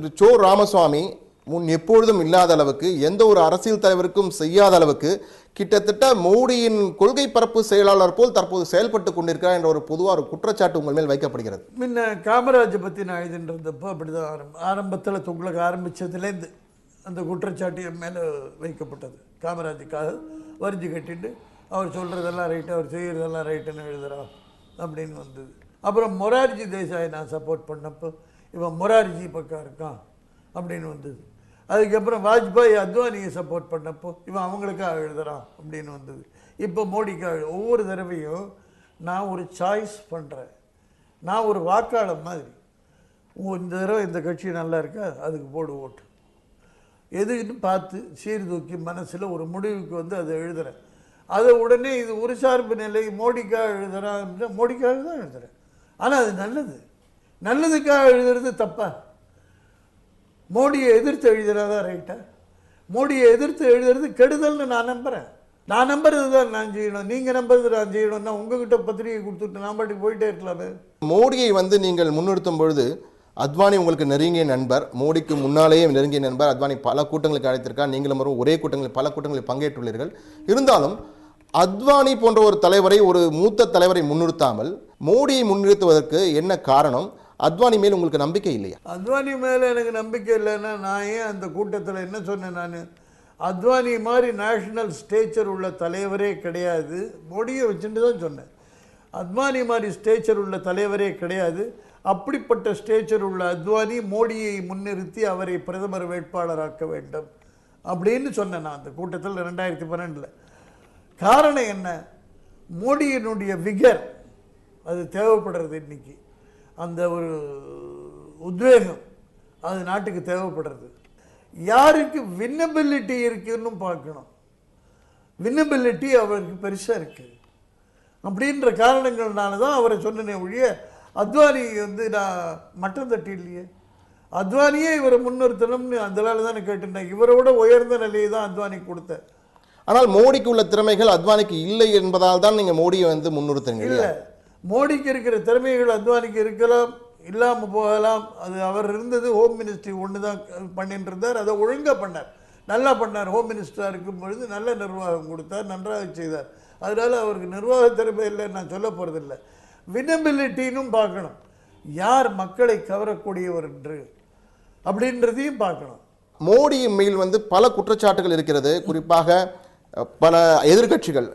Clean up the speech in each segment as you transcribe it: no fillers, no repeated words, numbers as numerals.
திரு so Ramaswamy முன் எப்பொழுதும் இல்லாத அளவுக்கு எந்த ஒரு அரசியல் தலைவருக்கும் செய்யாத அளவுக்கு கிட்டத்தட்ட மோடியின் கொள்கை பரப்பு செயலாளர் போல் தற்போது செயல்பட்டு கொண்டிருக்கிறார் என்ற ஒரு பொதுவாக ஒரு குற்றச்சாட்டு உங்கள் மேல் வைக்கப்படுகிறது. முன்ன காமராஜை பற்றி நான் எழுதின்றப்போ அப்படிதான் ஆரம்பத்தில் துங்களுக்கு ஆரம்பித்ததுலேருந்து அந்த குற்றச்சாட்டு என் மேலே வைக்கப்பட்டது. காமராஜுக்காக வரிஞ்சு கட்டிட்டு அவர் சொல்கிறதெல்லாம் ரைட்டு, அவர் செய்கிறதெல்லாம் ரைட்டுன்னு எழுதுறா அப்படின்னு வந்தது. அப்புறம் மொரார்ஜி தேசாயை நான் சப்போர்ட் பண்ணப்போ இவன் மொரார்ஜி பக்கம் இருக்கான் அப்படின்னு வந்தது. அதுக்கப்புறம் வாஜ்பாய் அத்வானியை சப்போர்ட் பண்ணப்போ இவன் அவங்களுக்காக எழுதுறான் அப்படின்னு வந்தது. இப்போ மோடிக்காக ஒவ்வொரு தடவையும் நான் ஒரு சாய்ஸ் பண்ணுறேன். நான் ஒரு வாக்காளர் மாதிரி. இந்த தடவை இந்த கட்சி நல்லா இருக்கா, அதுக்கு போடு ஓட்டு, எதுன்னு பார்த்து சீர்தூக்கி மனசில் ஒரு முடிவுக்கு வந்து அதை எழுதுகிறேன். அதை உடனே இது ஒரு சார்பு நிலை, மோடிக்காக எழுதுகிறான், மோடிக்காக தான் எழுதுகிறேன். ஆனால் அது நல்லது, நல்லதுக்காக எழுதுறது தப்பா? மோடியை எதிர்த்து எழுதுறதா ரைட்டா? மோடியை எதிர்த்து எழுதுறது கெடுதல்னு நான் நம்புகிறேன். நான் நம்புறது தான் நான் செய்யணும், நீங்கள் நம்புறது நான் செய்யணும்னா உங்ககிட்ட பத்திரிகை கொடுத்துட்டு நான் பாட்டுக்கு போயிட்டே இருக்கலாமே. மோடியை வந்து நீங்கள் முன்னிறுத்தும் பொழுது அத்வானி உங்களுக்கு நெருங்கிய நண்பர், மோடிக்கு முன்னாலேயே நெருங்கிய நண்பர். அத்வானி பல கூட்டங்களுக்கு அழைத்திருக்கார், நீங்களும் ஒரே கூட்டங்களில் பல கூட்டங்களில் பங்கேற்றுள்ளீர்கள். இருந்தாலும் அத்வானி போன்ற ஒரு தலைவரை, ஒரு மூத்த தலைவரை முன்னிறுத்தாமல் மோடியை முன்னிறுத்துவதற்கு என்ன காரணம்? அத்வானி மேல் உங்களுக்கு நம்பிக்கை இல்லையா? அத்வானி மேலே எனக்கு நம்பிக்கை இல்லைன்னா நான் ஏன் அந்த கூட்டத்தில் என்ன சொன்னேன்? நான் அத்வானி மாதிரி நேஷனல் ஸ்டேச்சர் உள்ள தலைவரே கிடையாது, மோடியை வச்சுட்டு தான் சொன்னேன். அத்வானி மாதிரி ஸ்டேச்சர் உள்ள தலைவரே கிடையாது. அப்படிப்பட்ட ஸ்டேச்சர் உள்ள அத்வானி மோடியை முன்னிறுத்தி அவரை பிரதமர் வேட்பாளராக்க வேண்டும் அப்படின்னு சொன்னேன் நான் அந்த கூட்டத்தில் 2012. காரணம் என்ன? மோடியினுடைய விகர் அது தேவைப்படுறது. இன்னைக்கு அந்த ஒரு உத்வேகம் அது நாட்டுக்கு தேவைப்படுறது. யாருக்கு வின்னபிலிட்டி இருக்குன்னு பார்க்கணும். வின்னபிலிட்டி அவருக்கு பெருசாக இருக்குது அப்படின்ற காரணங்கள்னால தான் அவரை சொன்னேன் ஒழிய அத்வானி வந்து நான் மட்டம் தட்டி இல்லையே. அத்வானியே இவரை முன்னிறுத்தணும்னு அதனால தான் கேட்டுட்டேன். இவரோட உயர்ந்த நிலையை தான் அத்வானி கொடுத்தேன். ஆனால் மோடிக்கு உள்ள திறமைகள் அத்வானிக்கு இல்லை என்பதால் தான் நீங்கள் மோடியை வந்து முன்னிறுத்துங்க. இல்லை, மோடிக்கு இருக்கிற திறமைகள் அத்வானிக்கு இருக்கலாம், இல்லாமல் போகலாம். அது அவர் இருந்தது ஹோம் மினிஸ்ட்ரி ஒன்று தான் பண்ணிட்டு இருந்தார். அதை ஒழுங்காக பண்ணார், நல்லா பண்ணார். ஹோம் மினிஸ்டராக இருக்கும் பொழுது நல்ல நிர்வாகம் கொடுத்தார், நன்றாக செய்தார். அதனால் அவருக்கு நிர்வாக திறமை இல்லைன்னு நான் சொல்ல போகிறதில்லை. வினபிலிட்டின்னு பார்க்கணும், யார் மக்களை கவரக்கூடியவர் என்று அப்படின்றதையும் பார்க்கணும். மோடி மேல் வந்து பல குற்றச்சாட்டுகள் இருக்கிறது. குறிப்பாக பல எதிர்கட்சிகள்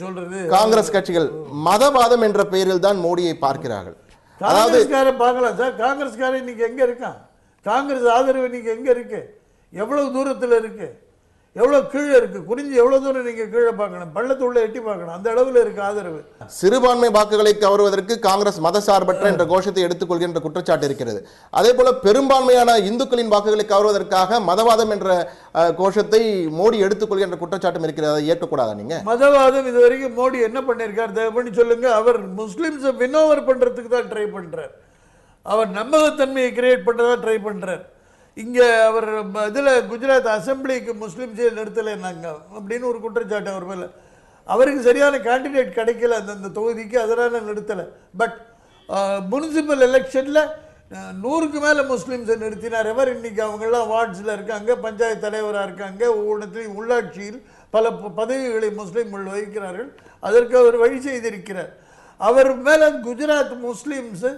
சொல்றது, காங்கிரஸ் கட்சிகள் மதவாதம் என்ற பெயரில் தான் மோடியை பார்க்கிறார்கள். காங்கிரஸ்காரன் பார்க்கலாம் சார், காங்கிரஸ்காரன் இன்னைக்கு எங்க இருக்கான்? காங்கிரஸ் ஆதரவு இன்னைக்கு எங்க இருக்கு? எவ்வளவு தூரத்தில் இருக்கு? எவ்வளோ கீழே இருக்கு? குறிஞ்சி எவ்வளோ தூரம் நீங்கள் கீழே பார்க்கணும், பள்ளத்துள்ள எட்டி பார்க்கணும், அந்த அளவில் இருக்கு ஆதரவு. சிறுபான்மை வாக்குகளை கவருவதற்கு காங்கிரஸ் மதசார்பற்ற என்ற கோஷத்தை எடுத்துக்கொள்கின்ற குற்றச்சாட்டு இருக்கிறது. அதே போல பெரும்பான்மையான இந்துக்களின் வாக்குகளை கவருவதற்காக மதவாதம் என்ற கோஷத்தை மோடி எடுத்துக்கொள்கின்ற குற்றச்சாட்டும் இருக்கிறது. அதை ஏற்கக்கூடாதா நீங்க? மதவாதம் இது வரைக்கும் மோடி என்ன பண்ணியிருக்கார் தயவு பண்ணி சொல்லுங்க. அவர் முஸ்லிம்ஸை வினோவர் பண்றதுக்கு தான் ட்ரை பண்றார். அவர் நம்பகத்தன்மையை கிரியேட் பண்ணுறதா ட்ரை பண்றார். இங்கே அவர் இதில் குஜராத் அசம்பிளிக்கு முஸ்லீம்ஸே நிறுத்தலைன்னாங்க அப்படின்னு ஒரு குற்றச்சாட்டு அவர் மேலே. அவருக்கு சரியான கேண்டிடேட் கிடைக்கல அந்த தொகுதிக்கு, அதனால் நிறுத்தலை. பட் முனிசிபல் எலெக்ஷனில் 100க்கு மேலே முஸ்லீம்ஸை நிறுத்தினார். எவர் இன்னைக்கு அவங்கெல்லாம் வார்ட்ஸில் இருக்காங்க, பஞ்சாயத்து தலைவராக இருக்காங்க, ஒவ்வொன்றத்தையும் உள்ளாட்சியில் பல பதவிகளை முஸ்லீம்கள் வகிக்கிறார்கள். அதற்கு அவர் வழி செய்திருக்கிறார். அவர் மேலே குஜராத் முஸ்லீம்ஸு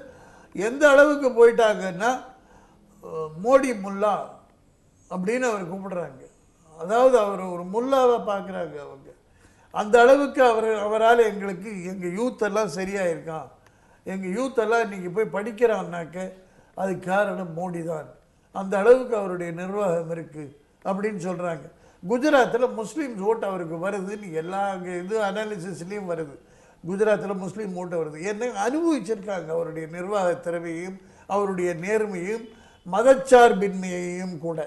எந்த அளவுக்கு போயிட்டாங்கன்னா மோடி முல்லா அப்படின்னு அவர் கூப்பிடுறாங்க. அதாவது அவர் ஒரு முல்லாவை பார்க்குறாங்க அவங்க. அந்த அளவுக்கு அவரால் எங்களுக்கு எங்கள் யூத்தெல்லாம் சரியாக இருக்கான், எங்கள் யூத்தெல்லாம் இன்றைக்கி போய் படிக்கிறான்னாக்க அதுக்கு காரணம் மோடி தான், அந்த அளவுக்கு அவருடைய நிர்வாகம் இருக்குது அப்படின்னு சொல்கிறாங்க. குஜராத்தில் முஸ்லீம்ஸ் ஓட்டு அவருக்கு வருதுன்னு எல்லா இது அனாலிசிஸ்லேயும் வருது. குஜராத்தில் முஸ்லீம் ஓட்டு வருது. என்ன அனுபவிச்சிருக்காங்க அவருடைய நிர்வாக திறமையும் அவருடைய நேர்மையும் மதச்சார்பின்மையையும் கூட.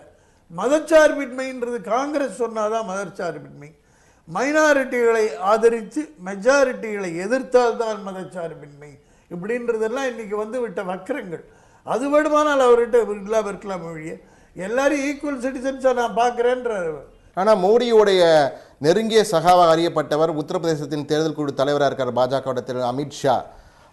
மதச்சார்பின்மைன்றது காங்கிரஸ் சொன்னாதான் மதச்சார்பின்மை. மைனாரிட்டிகளை ஆதரித்து மெஜாரிட்டிகளை எதிர்த்தால் தான் மதச்சார்பின்மை. இப்படின்றதெல்லாம் இன்னைக்கு வந்து விட்ட வக்கரங்கள். அது வேணுமானால் அவர்கிட்ட இல்லாமல் இருக்கலாம் வழிய எல்லாரும் ஈக்குவல் சிட்டிசன்ஸாக நான் பார்க்குறேன்றார். ஆனால் மோடியோடைய நெருங்கிய சகாவாக அறியப்பட்டவர் உத்தரப்பிரதேசத்தின் தேர்தல் குழு தலைவராக இருக்கார் பாஜகவோட திரு அமித்ஷா.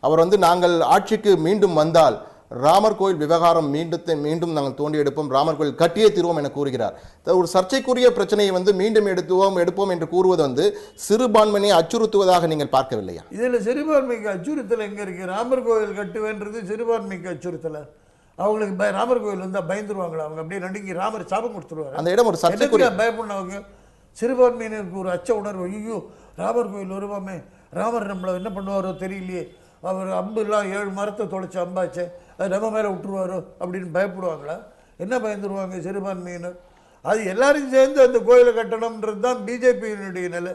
அவர் வந்து நாங்கள் ஆட்சிக்கு மீண்டும் வந்தால் ராமர் கோயில் விவகாரம் மீண்டும் நாங்கள் தோண்டி எடுப்போம், ராமர் கோயில் கட்டியே தீர்வோம் என கூறுகிறார். ஒரு சர்ச்சைக்குரிய பிரச்சனையை மீண்டும் எடுப்போம் என்று கூறுவது சிறுபான்மையை அச்சுறுத்துவதாக நீங்கள் பார்க்கவில்லையா? இதில் சிறுபான்மைக்கு அச்சுறுத்தல் எங்க இருக்கு? ராமர் கோயில் கட்டுவேன்றது சிறுபான்மைக்கு அச்சுறுத்தல. அவங்களுக்கு ராமர் கோயில் வந்தால் பயந்துருவாங்களா? அவங்க அப்படியே நடுங்கி ராமர் சாபம் கொடுத்துருவாங்க. அந்த இடம் ஒரு சர்ச்சைக்குரிய பயப்படணும். சிறுபான்மையினருக்கு ஒரு அச்ச உணர்வு. ஐயோ ராமர் கோயில் வருவாமே, ராமர் நம்மளை என்ன பண்ணுவாரோ தெரியலையே, அவர் அம்புலாம் 7 மரத்தை தொலைச்சி அம்பாச்சே, அது நம்ம மேலே விட்டுருவாரோ அப்படின்னு பயப்படுவாங்களா? என்ன பயந்துருவாங்க சிறுபான்மையினர்? அது எல்லாரும் சேர்ந்து அந்த கோயிலை கட்டணும்ன்றது தான் பிஜேபியினுடைய நிலை.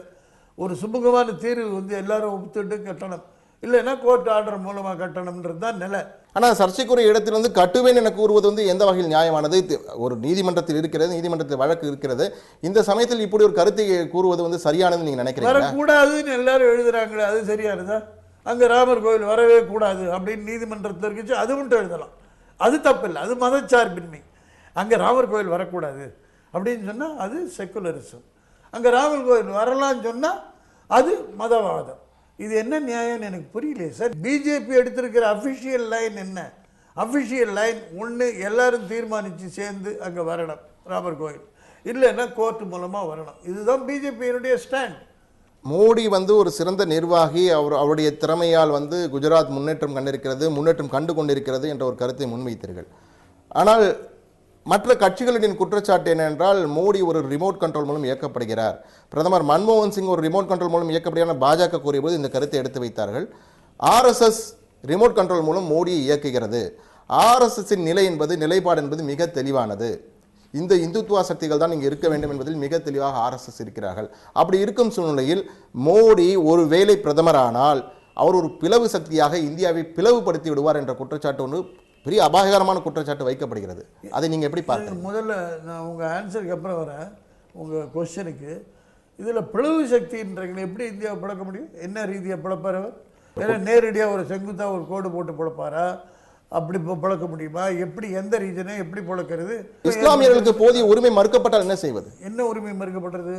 ஒரு சுமூகமான தீர்வு எல்லாரும் ஒப்புத்துட்டு கட்டணும், இல்லைன்னா கோர்ட் ஆர்டர் மூலமாக கட்டணும்ன்றது தான் நிலை. ஆனால் சர்ச்சைக்குரிய இடத்தில் கட்டுவேன் என கூறுவது எந்த வகையில் நியாயமானது? ஒரு நீதிமன்றத்தில் இருக்கிறது, நீதிமன்றத்தில் வழக்கு இருக்கிறது. இந்த சமயத்தில் இப்படி ஒரு கருத்தை கூறுவது சரியானது நீங்க நினைக்கிறீங்க? வரக்கூடாதுன்னு எல்லாரும் எழுதுறாங்களே, அது சரியானதா? அங்கே ராமர் கோயில் வரவே கூடாது அப்படின்னு நீதிமன்றத்தில் இருக்குச்சு, அது மட்டும் எழுதலாம், அது தப்பில்லை, அது மதச்சார்பின்மை. அங்கே ராமர் கோயில் வரக்கூடாது அப்படின்னு சொன்னால் அது செக்குலரிசம். அங்கே ராமர் கோயில் வரலான்னு சொன்னால் அது மதவாதம். இது என்ன நியாயம்னு எனக்கு புரியலையே சார். பிஜேபி எடுத்திருக்கிற அஃபிஷியல் லைன் என்ன? அஃபிஷியல் லைன் ஒன்று, எல்லாரும் தீர்மானித்து சேர்ந்து அங்கே வரணும் ராமர் கோயில், இல்லைன்னா கோர்ட் மூலமாக வரணும். இதுதான் பிஜேபியினுடைய ஸ்டாண்ட். மோடி ஒரு சிறந்த நிர்வாகி, அவருடைய திறமையால் குஜராத் முன்னேற்றம் கண்டு கொண்டிருக்கிறது என்ற ஒரு கருத்தை முன்வைத்தீர்கள். ஆனால் மற்ற கட்சிகளின் குற்றச்சாட்டு என்னவென்றால், மோடி ஒரு ரிமோட் கண்ட்ரோல் மூலம் இயக்கப்படுகிறார். பிரதமர் மன்மோகன் சிங் ஒரு ரிமோட் கண்ட்ரோல் மூலம் இயக்கப்படுகிறார் பாஜக கூறியபோது இந்த கருத்தை எடுத்து வைத்தார்கள். ஆர்எஸ்எஸ் ரிமோட் கண்ட்ரோல் மூலம் மோடியை இயக்குகிறது. ஆர்எஸ்எஸ்ஸின் நிலைப்பாடு என்பது மிக தெளிவானது. இந்த இந்துத்துவ சக்திகள் தான் இங்கே இருக்க வேண்டும் என்பதில் மிக தெளிவாக ஆர்எஸ்எஸ் இருக்கிறார்கள். அப்படி இருக்கும் சூழ்நிலையில் மோடி ஒரு வேளை பிரதமரானால் அவர் ஒரு பிளவு சக்தியாக இந்தியாவை பிளவுபடுத்தி விடுவார் என்ற குற்றச்சாட்டு பெரிய அபாயகரமான குற்றச்சாட்டு வைக்கப்படுகிறது. அதை நீங்கள் எப்படி பார்க்குறீங்க? முதல்ல நான் உங்கள் ஆன்சருக்கு அப்புறம் வரேன் உங்கள் கொஸ்டனுக்கு. இதில் பிளவு சக்தின்றீங்களே, எப்படி இந்தியாவை பிளக்க முடியும்? என்ன ரீதியாக பிளப்பார் அவர்? ஏன்னா நேரடியாக ஒரு செங்குத்தாக ஒரு கோடு போட்டு பிளப்பாரா? அப்படி பிளக்க முடியுமா? எப்படி, எந்த ரீஜனை எப்படி பிளக்கிறது? இஸ்லாமியர்களுக்கு போதிய உரிமை மறுக்கப்பட்டால் என்ன செய்வது? என்ன உரிமை மறுக்கப்படுறது?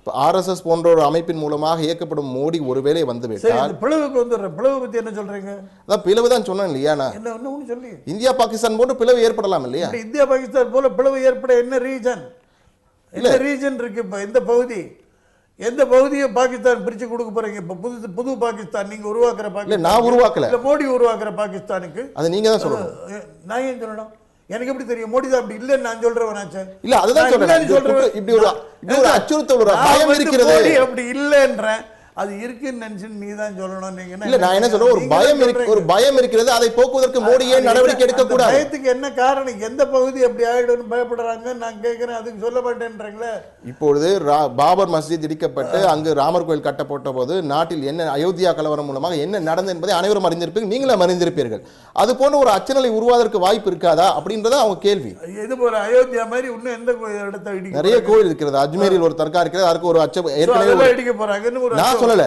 ஆர்எஸ்எஸ் போன்ற ஒரு அமைப்பின் மூலமாக இயக்கப்படும் மோடி ஒருவேளை வந்துவிட்டால் பிளவுக்கு பிளவு பத்தி என்ன சொல்றீங்க? அதான் பிளவு தான் சொன்னேன் இல்லையா? என்ன சொல்லி இந்தியா பாகிஸ்தான் போன்ற பிளவு ஏற்படலாம் இல்லையா? இந்தியா பாகிஸ்தான் போல பிளவு ஏற்பட என்ன ரீஜன்? என்ன ரீஜன் இருக்கு? இப்ப எந்த பகுதியை பாகிஸ்தான் பிரிச்சு கொடுக்க போறீங்க? இப்ப புது பாகிஸ்தான் நீங்க உருவாக்குற பாகிஸ்தான். நான் உருவாக்கல, மோடி உருவாக்குற பாகிஸ்தானுக்கு அது நீங்க தான் சொல்லணும். நான் ஏன் சொல்லணும்? எனக்கு எப்படி தெரியும்? மோடி தான் அப்படி இல்லன்னு நான் சொல்றேன். இல்ல அதுதான் சொல்றேன். இப்படி ஒரு அச்சுறுத்தல், ஒரு பயம் இருக்கிறது. அப்படி இல்லன்றேன், அது இருக்குன்னு நினைச்சு நீ தான் சொல்லணும். நீங்க இல்ல, நான் என்ன சொல்றேன், ஒரு பயம் இருக்கிறது, அதை போக்குவதற்கு மோடி ஏன் நடவடிக்கை எடுக்க கூடாது? பயத்துக்கு என்ன காரணம்? எந்த பகுதி அப்படி ஆயிடும் பயப்படுறாங்க நான் கேட்கிறேன், அதுக்கு சொல்ல மாட்டேன்றீங்களே. இப்பொழுது பாபர் மஸ்ஜித் இடிக்கப்பட்டு அங்கு ராமர் கோயில் கட்டப்பட்ட போது நாட்டில் என்ன அயோத்தியா கலவரம் மூலமாக என்ன நடந்தது என்பதை அனைவரும் அறிந்திருப்பீர்கள், நீங்களும் அறிந்திருப்பீர்கள். அது போன்ற ஒரு அச்சநிலை உருவாவதற்கு வாய்ப்பு இருக்காதா அப்படின்றத அவங்க கேள்வி. இது போல அயோத்தியா மாதிரி இன்னும் எந்த இடத்தை இடிக்க? நிறைய கோயில் இருக்கிறது. அஜ்மீரில் ஒரு தர்கா இருக்கிறது, அதுக்கு ஒரு அச்சம் ஏற்கனவே இடிக்க போறாங்கன்னு நான் சொல்லல,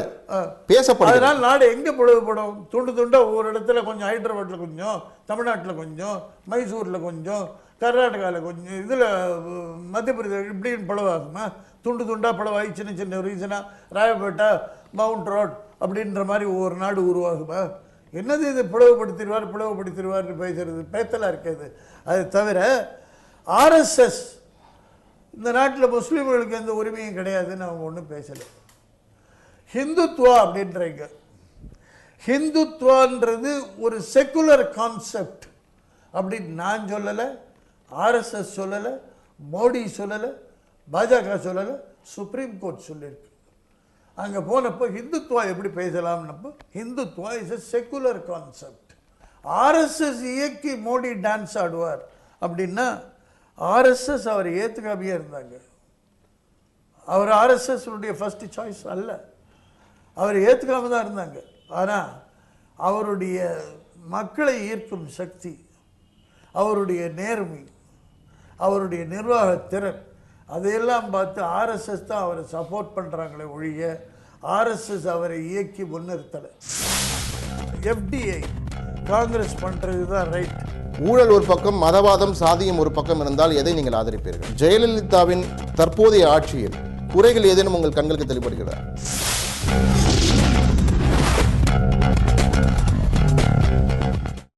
பேசப்படுது. அதனால நாடு எங்க பிளவுபடும்? துண்டு துண்டா ஒவ்வொரு இடத்துல, கொஞ்சம் ஹைதராபாத்ல கொஞ்சம், தமிழ்நாட்டில் கொஞ்சம், மைசூர்ல கொஞ்சம், கர்நாடகாவில் கொஞ்சம், இதுல மத்திய பிரதேசம், இப்படின்னு பிளவாகுமா? துண்டு துண்டா பிளவாகி சின்ன சின்ன ரீசனா ராயப்பேட்டா, மவுண்ட் ரோட் அப்படின்ற மாதிரி ஒவ்வொரு நாடு உருவாகுமா? என்னது இது பிளவுபடுத்திடுவார்னு பேசுறது? பேத்தலா இருக்காது. அது தவிர ஆர்எஸ்எஸ் இந்த நாட்டில் முஸ்லீம்களுக்கு எந்த உரிமையும் கிடையாதுன்னு அவங்க ஒன்றும் பேசலை. ஹிந்துத்வா அப்படின்றீங்க. ஹிந்துத்வான்றது ஒரு செக்குலர் கான்செப்ட் அப்படின்னு நான் சொல்லலை, ஆர்எஸ்எஸ் சொல்லலை, மோடி சொல்லலை, பாஜக சொல்லலை, சுப்ரீம் கோர்ட் சொல்லியிருக்கு. அங்கே போனப்போ ஹிந்துத்வா எப்படி பேசலாம்னப்போ, Hindutva is a secular concept. RSS இயக்கி மோடி டான்ஸ் ஆடுவார் அப்படின்னா ஆர்எஸ்எஸ் அவர் ஏற்றுக்காமையே இருந்தாங்க. அவர் ஆர்எஸ்எஸ் ஃபர்ஸ்ட் சாய்ஸ் அல்ல, அவர் ஏற்றுக்காம தான் இருந்தாங்க. ஆனால் அவருடைய மக்களை ஈர்க்கும் சக்தி, அவருடைய நேர்மை, அவருடைய நிர்வாக திறன், அதையெல்லாம் பார்த்து ஆர்எஸ்எஸ் தான் அவரை சப்போர்ட் பண்ணுறாங்களே ஒழிய ஆர்எஸ்எஸ் அவரை இயக்கி முன்னிறுத்தலை. எஃப்டிஐ காங்கிரஸ் பண்ணுறது தான் ரைட். ஊழல் ஒரு பக்கம், மதவாதம் சாதியம் ஒரு பக்கம் இருந்தால் எதை நீங்கள் ஆதரிப்பீர்கள்? ஜெயலலிதாவின் தற்போதைய ஆட்சியில் குறைகள் ஏதேனும் உங்கள் கண்களுக்கு தெளிப்படுகிறதா?